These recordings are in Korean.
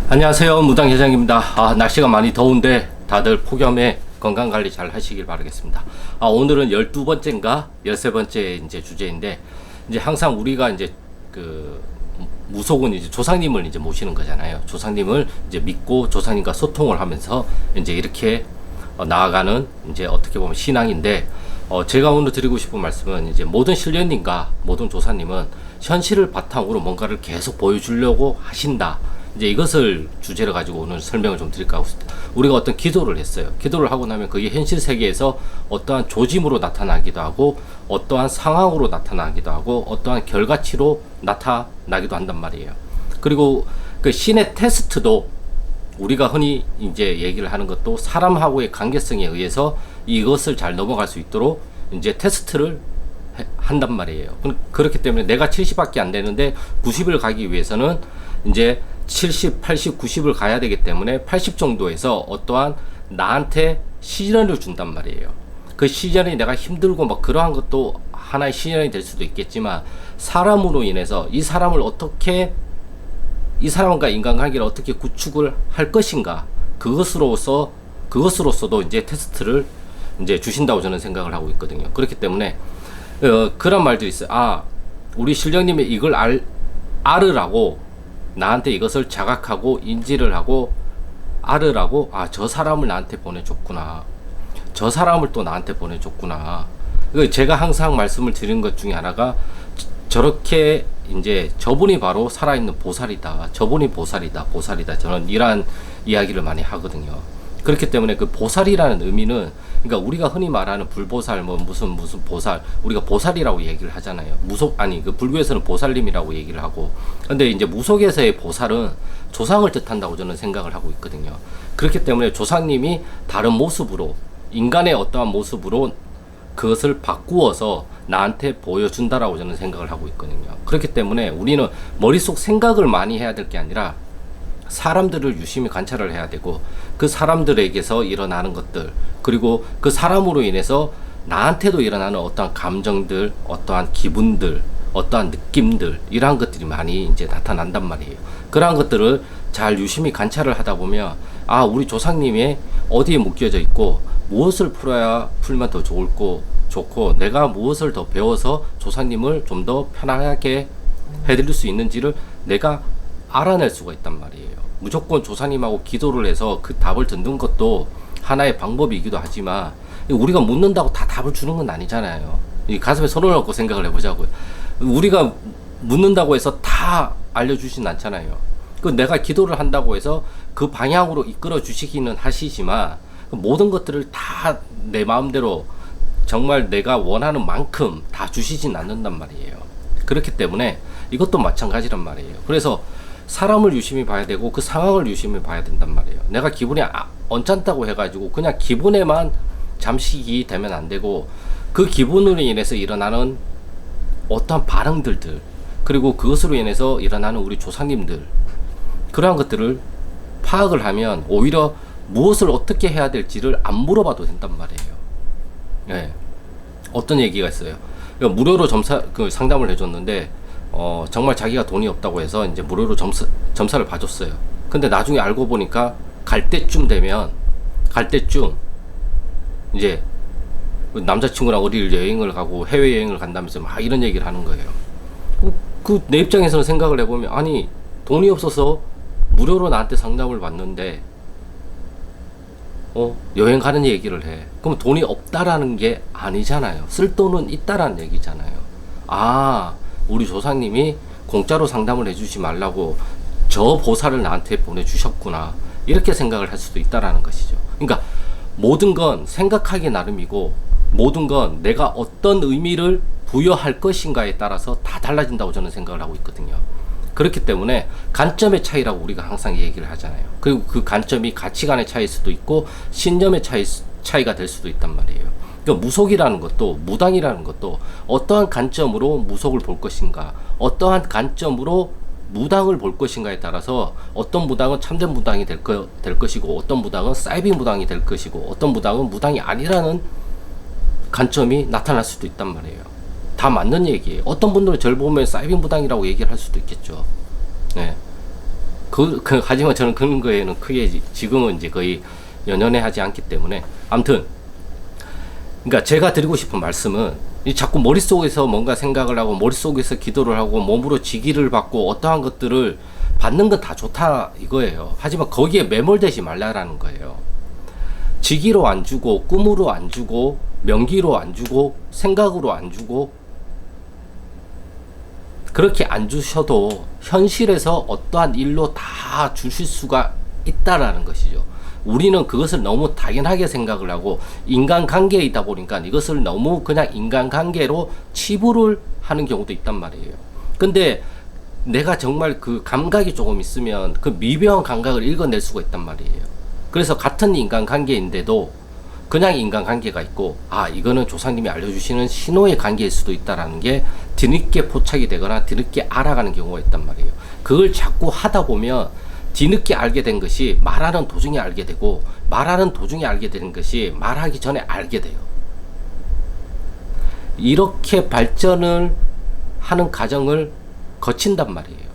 안녕하세요, 무당회장입니다. 날씨가 많이 더운데 다들 폭염에 건강관리 잘 하시길 바라겠습니다. 오늘은 12번째인가 13번째 이제 주제인데, 이제 항상 우리가 이제 무속은 이제 조상님을 이제 모시는 거잖아요. 조상님을 이제 믿고 조상님과 소통을 하면서 이제 이렇게 나아가는 이제 어떻게 보면 신앙인데, 제가 오늘 드리고 싶은 말씀은 이제 모든 신령님과 모든 조사님은 현실을 바탕으로 뭔가를 계속 보여주려고 하신다. 이제 이것을 주제로 가지고 오늘 설명을 좀 드릴까 하고 있습니다. 우리가 어떤 기도를 했어요. 기도를 하고 나면 그게 현실 세계에서 어떠한 조짐으로 나타나기도 하고, 어떠한 상황으로 나타나기도 하고, 어떠한 결과치로 나타나기도 한단 말이에요. 그리고 그 신의 테스트도 우리가 흔히 이제 얘기를 하는 것도 사람하고의 관계성에 의해서 이것을 잘 넘어갈 수 있도록 이제 테스트를 한단 말이에요. 그렇기 때문에 내가 70밖에 안 되는데 90을 가기 위해서는 이제 70, 80, 90을 가야 되기 때문에 80 정도에서 어떠한 나한테 시련을 준단 말이에요. 그 시련이 내가 힘들고 막 그러한 것도 하나의 시련이 될 수도 있겠지만, 사람으로 인해서 이 사람을 어떻게, 이 사람과 인간관계를 어떻게 구축을 할 것인가, 그것으로서도 이제 테스트를 이제 주신다고 저는 생각을 하고 있거든요. 그렇기 때문에 그런 말들이 있어요. 우리 신령님이 이걸 알으라고, 나한테 이것을 자각하고 인지를 하고 알으라고, 저 사람을 나한테 보내줬구나, 저 사람을 또 나한테 보내줬구나. 제가 항상 말씀을 드린 것 중에 하나가, 저렇게 이제 저분이 바로 살아있는 보살이다, 저분이 보살이다, 저는 이러한 이야기를 많이 하거든요. 그렇기 때문에 그 보살이라는 의미는, 그러니까 우리가 흔히 말하는 불보살, 무슨 보살, 우리가 보살이라고 얘기를 하잖아요. 그 불교에서는 보살님이라고 얘기를 하고, 근데 이제 무속에서의 보살은 조상을 뜻한다고 저는 생각을 하고 있거든요. 그렇기 때문에 조상님이 다른 모습으로, 인간의 어떠한 모습으로 그것을 바꾸어서 나한테 보여준다라고 저는 생각을 하고 있거든요. 그렇기 때문에 우리는 머릿속 생각을 많이 해야 될 게 아니라 사람들을 유심히 관찰을 해야 되고, 그 사람들에게서 일어나는 것들, 그리고 그 사람으로 인해서 나한테도 일어나는 어떠한 감정들, 어떠한 기분들, 어떠한 느낌들, 이러한 것들이 많이 이제 나타난단 말이에요. 그러한 것들을 잘 유심히 관찰을 하다 보면, 우리 조상님이 어디에 묶여져 있고 무엇을 풀면 더 좋고, 내가 무엇을 더 배워서 조상님을 좀 더 편안하게 해드릴 수 있는지를 내가 알아낼 수가 있단 말이에요. 무조건 조사님하고 기도를 해서 그 답을 듣는 것도 하나의 방법이기도 하지만, 우리가 묻는다고 다 답을 주는 건 아니잖아요. 이 가슴에 손을 얹고 생각을 해보자고요. 우리가 묻는다고 해서 다 알려주진 않잖아요. 내가 기도를 한다고 해서 그 방향으로 이끌어 주시기는 하시지만, 모든 것들을 다 내 마음대로 정말 내가 원하는 만큼 다 주시진 않는단 말이에요. 그렇기 때문에 이것도 마찬가지란 말이에요. 그래서 사람을 유심히 봐야 되고, 그 상황을 유심히 봐야 된단 말이에요. 내가 기분이 언짢다고 해가지고 그냥 기분에만 잠식이 되면 안 되고, 그 기분으로 인해서 일어나는 어떠한 반응들들, 그리고 그것으로 인해서 일어나는 우리 조상님들, 그러한 것들을 파악을 하면 오히려 무엇을 어떻게 해야 될지를 안 물어봐도 된단 말이에요. 네. 어떤 얘기가 있어요. 그러니까 무료로 상담을 해줬는데, 정말 자기가 돈이 없다고 해서 이제 무료로 점사를 봐줬어요. 근데 나중에 알고 보니까 갈 때쯤 이제 남자친구랑 어디를 여행을 가고 해외여행을 간다면서 막 이런 얘기를 하는 거예요. 내 입장에서는 생각을 해보면, 돈이 없어서 무료로 나한테 상담을 받는데 여행 가는 얘기를 해. 그럼 돈이 없다라는 게 아니잖아요. 쓸 돈은 있다라는 얘기잖아요. 우리 조상님이 공짜로 상담을 해주지 말라고 저 보살을 나한테 보내주셨구나, 이렇게 생각을 할 수도 있다라는 것이죠. 그러니까 모든 건 생각하기 나름이고, 모든 건 내가 어떤 의미를 부여할 것인가에 따라서 다 달라진다고 저는 생각을 하고 있거든요. 그렇기 때문에 관점의 차이라고 우리가 항상 얘기를 하잖아요. 그리고 그 관점이 가치관의 차이일 수도 있고 신념의 차이가 될 수도 있단 말이에요. 그러니까 무속이라는 것도, 무당이라는 것도 어떠한 관점으로 무속을 볼 것인가, 어떠한 관점으로 무당을 볼 것인가에 따라서, 어떤 무당은 참된 무당이 될 것이고, 어떤 무당은 사이비 무당이 될 것이고, 어떤 무당은 무당이 아니라는 관점이 나타날 수도 있단 말이에요. 다 맞는 얘기예요. 어떤 분들은 저를 보면 사이비 무당이라고 얘기를 할 수도 있겠죠. 네. 하지만 저는 그런 거에는 크게 지금은 이제 거의 연연해 하지 않기 때문에. 아무튼 그러니까 제가 드리고 싶은 말씀은, 이 자꾸 머릿속에서 뭔가 생각을 하고 머릿속에서 기도를 하고 몸으로 지기를 받고 어떠한 것들을 받는 건 다 좋다 이거예요. 하지만 거기에 매몰되지 말라라는 거예요. 지기로 안 주고 꿈으로 안 주고 명기로 안 주고 생각으로 안 주고 그렇게 안 주셔도 현실에서 어떠한 일로 다 주실 수가 있다라는 것이죠. 우리는 그것을 너무 당연하게 생각을 하고 인간관계에 있다 보니까 이것을 너무 그냥 인간관계로 치부를 하는 경우도 있단 말이에요. 근데 내가 정말 그 감각이 조금 있으면 그 미묘한 감각을 읽어낼 수가 있단 말이에요. 그래서 같은 인간관계인데도 그냥 인간관계가 있고, 아 이거는 조상님이 알려주시는 신호의 관계일 수도 있다라는 게 뒤늦게 포착이 되거나 뒤늦게 알아가는 경우가 있단 말이에요. 그걸 자꾸 하다 보면 뒤늦게 알게 된 것이 말하는 도중에 알게 되고, 말하는 도중에 알게 되는 것이 말하기 전에 알게 돼요. 이렇게 발전을 하는 과정을 거친단 말이에요.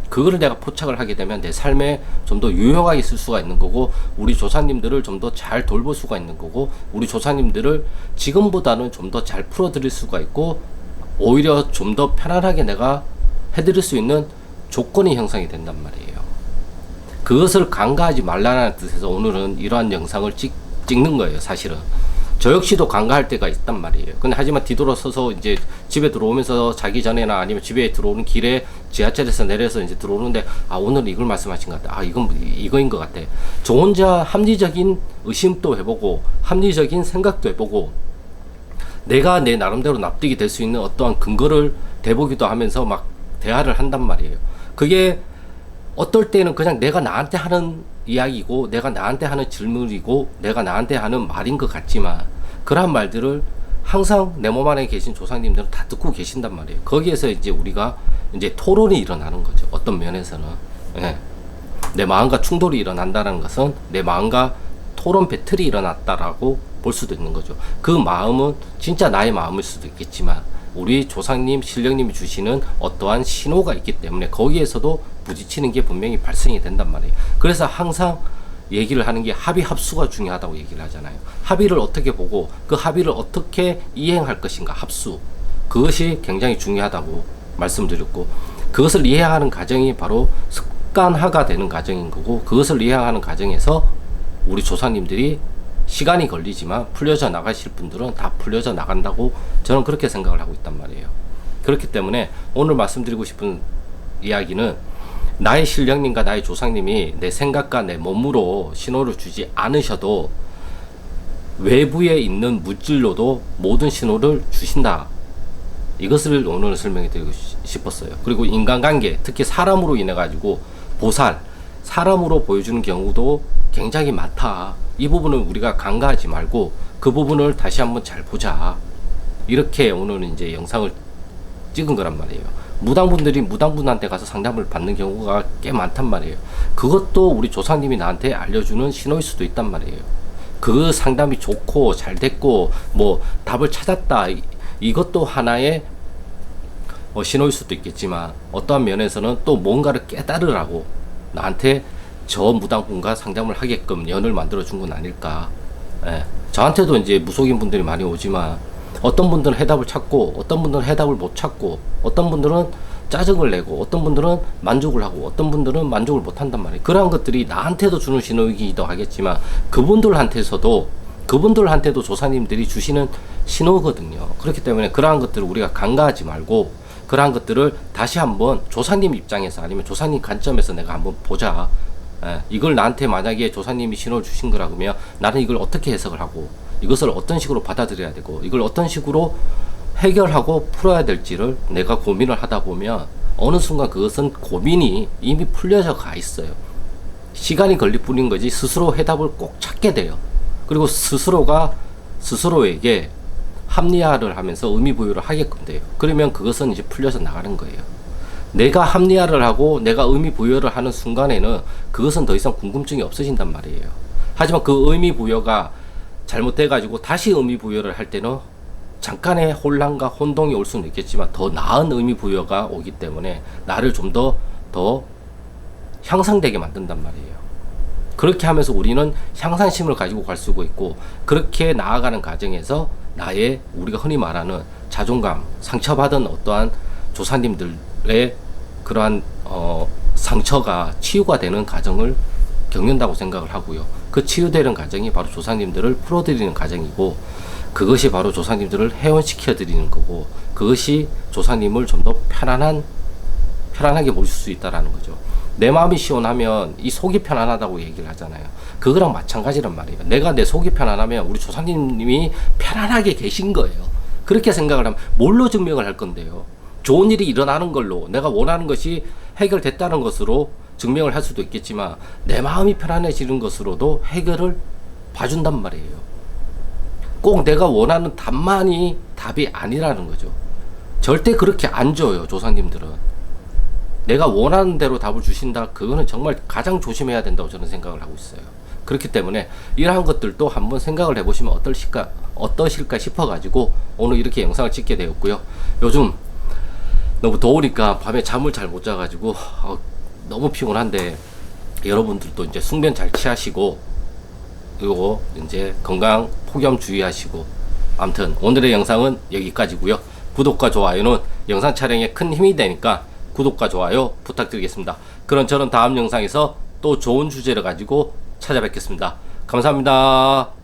그거를 내가 포착을 하게 되면 내 삶에 좀 더 유용하게 쓸 수가 있는 거고, 우리 조상님들을 좀 더 잘 돌볼 수가 있는 거고, 우리 조상님들을 지금보다는 좀 더 잘 풀어드릴 수가 있고, 오히려 좀 더 편안하게 내가 해드릴 수 있는 조건이 형성이 된단 말이에요. 그것을 간과하지 말라는 뜻에서 오늘은 이러한 영상을 찍는 거예요. 사실은 저 역시도 간과할 때가 있단 말이에요. 근데 하지만 뒤돌아서서 이제 집에 들어오면서 자기 전에나 아니면 집에 들어오는 길에 지하철에서 내려서 이제 들어오는데, 아 오늘 이걸 말씀하신 것 같아, 아 이거인 것 같아. 저 혼자 합리적인 의심도 해보고 합리적인 생각도 해보고 내가 내 나름대로 납득이 될 수 있는 어떠한 근거를 대보기도 하면서 막 대화를 한단 말이에요. 그게 어떨 때는 그냥 내가 나한테 하는 이야기고, 내가 나한테 하는 질문이고, 내가 나한테 하는 말인 것 같지만, 그러한 말들을 항상 내 몸 안에 계신 조상님들은 다 듣고 계신단 말이에요. 거기에서 이제 우리가 이제 토론이 일어나는 거죠. 어떤 면에서는. 예. 내 마음과 충돌이 일어난다는 것은 내 마음과 토론 배틀이 일어났다라고 볼 수도 있는 거죠. 그 마음은 진짜 나의 마음일 수도 있겠지만, 우리 조상님, 신령님이 주시는 어떠한 신호가 있기 때문에 거기에서도 부딪히는 게 분명히 발생이 된단 말이에요. 그래서 항상 얘기를 하는 게 합의 합수가 중요하다고 얘기를 하잖아요. 합의를 어떻게 보고 그 합의를 어떻게 이행할 것인가, 합수. 그것이 굉장히 중요하다고 말씀드렸고, 그것을 이해하는 과정이 바로 습관화가 되는 과정인 거고, 그것을 이해하는 과정에서 우리 조상님들이 시간이 걸리지만 풀려져 나가실 분들은 다 풀려져 나간다고 저는 그렇게 생각을 하고 있단 말이에요. 그렇기 때문에 오늘 말씀드리고 싶은 이야기는, 나의 신령님과 나의 조상님이 내 생각과 내 몸으로 신호를 주지 않으셔도 외부에 있는 물질로도 모든 신호를 주신다. 이것을 오늘 설명해 드리고 싶었어요. 그리고 인간관계, 특히 사람으로 인해 가지고 보살, 사람으로 보여주는 경우도 굉장히 많다. 이 부분을 우리가 간과하지 말고 그 부분을 다시 한번 잘 보자. 이렇게 오늘은 이제 영상을 찍은 거란 말이에요. 무당분들이 무당분한테 가서 상담을 받는 경우가 꽤 많단 말이에요. 그것도 우리 조상님이 나한테 알려주는 신호일 수도 있단 말이에요. 그 상담이 좋고 잘 됐고 뭐 답을 찾았다, 이것도 하나의 신호일 수도 있겠지만, 어떠한 면에서는 또 뭔가를 깨달으라고 나한테 저 무당분과 상담을 하게끔 연을 만들어 준 건 아닐까. 예. 저한테도 이제 무속인 분들이 많이 오지만, 어떤 분들은 해답을 찾고 어떤 분들은 해답을 못 찾고, 어떤 분들은 짜증을 내고 어떤 분들은 만족을 하고 어떤 분들은 만족을 못 한단 말이에요. 그러한 것들이 나한테도 주는 신호이기도 하겠지만 그분들한테도 조사님들이 주시는 신호거든요. 그렇기 때문에 그러한 것들을 우리가 간과하지 말고, 그러한 것들을 다시 한번 조사님 입장에서 아니면 조사님 관점에서 내가 한번 보자. 이걸 나한테 만약에 조사님이 신호를 주신 거라 그러면 나는 이걸 어떻게 해석을 하고, 이것을 어떤 식으로 받아들여야 되고, 이걸 어떤 식으로 해결하고 풀어야 될지를 내가 고민을 하다 보면 어느 순간 그것은 고민이 이미 풀려져 가 있어요. 시간이 걸릴 뿐인 거지 스스로 해답을 꼭 찾게 돼요. 그리고 스스로가 스스로에게 합리화를 하면서 의미부여를 하게끔 돼요. 그러면 그것은 이제 풀려서 나가는 거예요. 내가 합리화를 하고 내가 의미부여를 하는 순간에는 그것은 더 이상 궁금증이 없어진단 말이에요. 하지만 그 의미부여가 잘못돼가지고 다시 의미부여를 할 때는 잠깐의 혼란과 혼동이 올 수는 있겠지만 더 나은 의미부여가 오기 때문에 나를 좀 더 향상되게 만든단 말이에요. 그렇게 하면서 우리는 향상심을 가지고 갈 수가 있고, 그렇게 나아가는 과정에서 나의 우리가 흔히 말하는 자존감, 상처받은 어떠한 조상님들의 그러한 상처가 치유가 되는 과정을 겪는다고 생각을 하고요. 그 치유되는 과정이 바로 조상님들을 풀어드리는 과정이고, 그것이 바로 조상님들을 해원시켜 드리는 거고, 그것이 조상님을 좀 더 편안하게 모실 수 있다라는 거죠. 내 마음이 시원하면 이 속이 편안하다고 얘기를 하잖아요. 그거랑 마찬가지란 말이에요. 내가 내 속이 편안하면 우리 조상님이 편안하게 계신 거예요. 그렇게 생각을 하면 뭘로 증명을 할 건데요. 좋은 일이 일어나는 걸로, 내가 원하는 것이 해결됐다는 것으로 증명을 할 수도 있겠지만, 내 마음이 편안해지는 것으로도 해결을 봐준단 말이에요. 꼭 내가 원하는 답만이 답이 아니라는 거죠. 절대 그렇게 안 줘요, 조상님들은. 내가 원하는 대로 답을 주신다, 그거는 정말 가장 조심해야 된다고 저는 생각을 하고 있어요. 그렇기 때문에 이러한 것들도 한번 생각을 해보시면 어떠실까 싶어가지고 오늘 이렇게 영상을 찍게 되었고요. 요즘 너무 더우니까 밤에 잠을 잘 못 자가지고 너무 피곤한데, 여러분들도 이제 숙면 잘 취하시고, 그리고 이제 건강 폭염 주의하시고, 아무튼 오늘의 영상은 여기까지고요. 구독과 좋아요는 영상 촬영에 큰 힘이 되니까 구독과 좋아요 부탁드리겠습니다. 그럼 저는 다음 영상에서 또 좋은 주제를 가지고 찾아뵙겠습니다. 감사합니다.